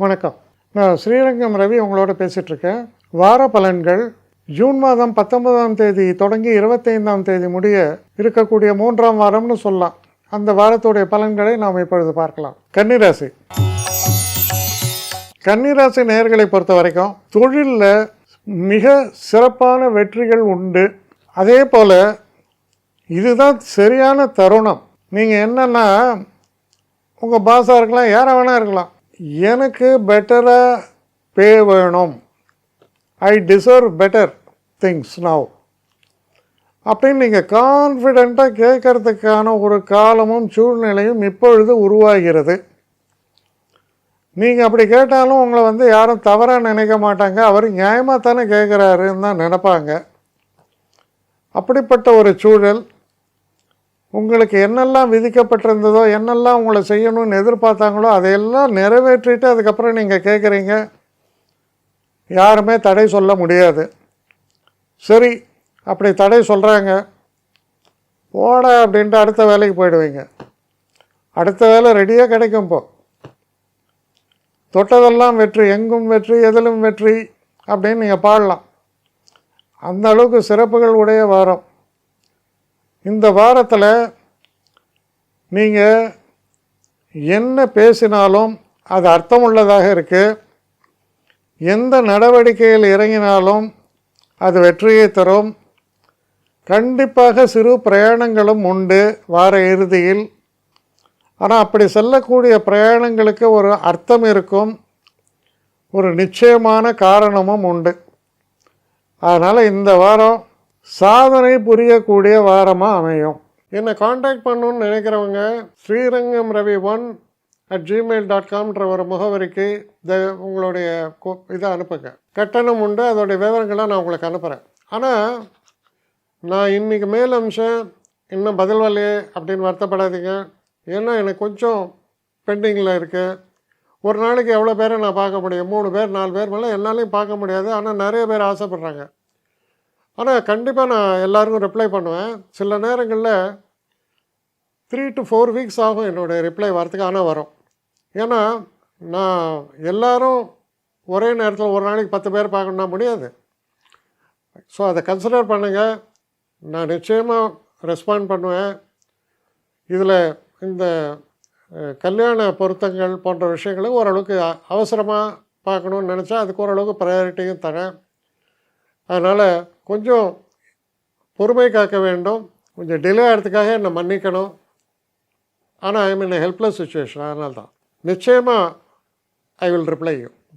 வணக்கம். நான் ஸ்ரீரங்கம் ரவி உங்களோட பேசிகிட்ருக்கேன். வார பலன்கள் ஜூன் மாதம் 19ஆம் தேதி தொடங்கி 25ஆம் தேதி முடிய இருக்கக்கூடிய 3ஆம் வாரம்னு சொல்லலாம். அந்த வாரத்துடைய பலன்களை நாம் இப்பொழுது பார்க்கலாம். கன்னிராசி. கன்னிராசி நேயர்களை பொறுத்த வரைக்கும் தொழிலில் மிக சிறப்பான வெற்றிகள் உண்டு. அதே போல் இதுதான் சரியான தருணம். நீங்கள் என்னென்னா உங்கள் பாஸாக இருக்கலாம், யாராக வேணால் இருக்கலாம், எனக்கு பெட்டராக பே வேணும், I deserve better things now அப்படின்னு நீங்கள் கான்ஃபிடெண்ட்டாக கேட்கறதுக்கான ஒரு காலமும் சூழ்நிலையும் இப்பொழுது உருவாகிறது. நீங்கள் அப்படி கேட்டாலும் உங்களை யாரும் தவறாக நினைக்க மாட்டாங்க. அவர் நியாயமாக தானே கேட்குறாருன்னு தான் நினைப்பாங்க. அப்படிப்பட்ட ஒரு சூழல். உங்களுக்கு என்னெல்லாம் விதிக்கப்பட்டிருந்ததோ, என்னெல்லாம் உங்களை செய்யணும்னு எதிர்பார்த்தாங்களோ அதையெல்லாம் நிறைவேற்றிட்டு அதுக்கப்புறம் நீங்கள் கேட்குறீங்க. யாருமே தடை சொல்ல முடியாது. சரி, அப்படி தடை சொல்கிறாங்க, போட அப்படின்ட்டு அடுத்த வேலைக்கு போயிடுவீங்க. அடுத்த வேலை ரெடியாக கிடைக்கும். இப்போ தொட்டதெல்லாம் வெற்றி, எங்கும் வெற்றி, எதிலும் வெற்றி அப்படின்னு நீங்கள் பாடலாம். அந்த அளவுக்கு சிறப்புகள் உடைய வாரம். இந்த வாரத்தில் நீங்கள் என்ன பேசினாலும் அது அர்த்தமுள்ளதாக இருக்குது. எந்த நடவடிக்கையில் இறங்கினாலும் அது வெற்றியை தரும். கண்டிப்பாக சிறு பிரயாணங்களும் உண்டு வார இறுதியில். ஆனால் அப்படி செல்லக்கூடிய பிரயாணங்களுக்கு ஒரு அர்த்தம் இருக்கும், ஒரு நிச்சயமான காரணமும் உண்டு. அதனால் இந்த வாரம் சாதனை புரியக்கூடிய வாரமாக அமையும். என்னை காண்டாக்ட் பண்ணணுன்னு நினைக்கிறவங்க ஸ்ரீரங்கம் ரவி 1@gmail.com ஒரு முகவரிக்கு உங்களுடைய இதை அனுப்புங்க. கட்டணம் உண்டு, அதோடைய விவரங்களை நான் உங்களுக்கு அனுப்புகிறேன். ஆனால் நான் இன்றைக்கி மேல் அம்சம் இன்னும் பதில் வரலையே அப்படின்னு வருத்தப்படாதீங்க. ஏன்னா எனக்கு கொஞ்சம் பெண்டிங்கில் இருக்குது. ஒரு நாளைக்கு எவ்வளோ பேரை நான் பார்க்க முடியும்? 3 பேர் 4 பேர் மேலே என்னாலையும் பார்க்க முடியாது. ஆனால் நிறைய பேர் ஆசைப்பட்றாங்க. ஆனால் கண்டிப்பாக நான் எல்லாருக்கும் ரிப்ளை பண்ணுவேன். சில நேரங்களில் 3 to 4 வீக்ஸ் ஆகும் என்னுடைய ரிப்ளை வரத்துக்கு. ஆனால் வரும். ஏன்னா நான் எல்லோரும் ஒரே நேரத்தில் ஒரு நாளைக்கு 10 பேர் பார்க்கணுன்னா முடியாது. ஸோ அதை கன்சிடர் பண்ணுங்கள். நான் நிச்சயமாக ரெஸ்பாண்ட் பண்ணுவேன். இதில் இந்த கல்யாண பொருத்தங்கள் போன்ற விஷயங்களுக்கு ஓரளவுக்கு அவசரமாக பார்க்கணுன்னு நினச்சா அதுக்கு ஓரளவுக்கு ப்ரையாரிட்டியும் தரேன். அதனால் கொஞ்சம் பொறுமை காக்க வேண்டும். கொஞ்சம் டிலே ஆகிறதுக்காக என்னை மன்னிக்கணும். ஆனால் ஐ மீன் ஹெல்ப்லெஸ் சுச்சுவேஷன். அதனால தான் நிச்சயமாக ஐ வில் ரிப்ளை யூ.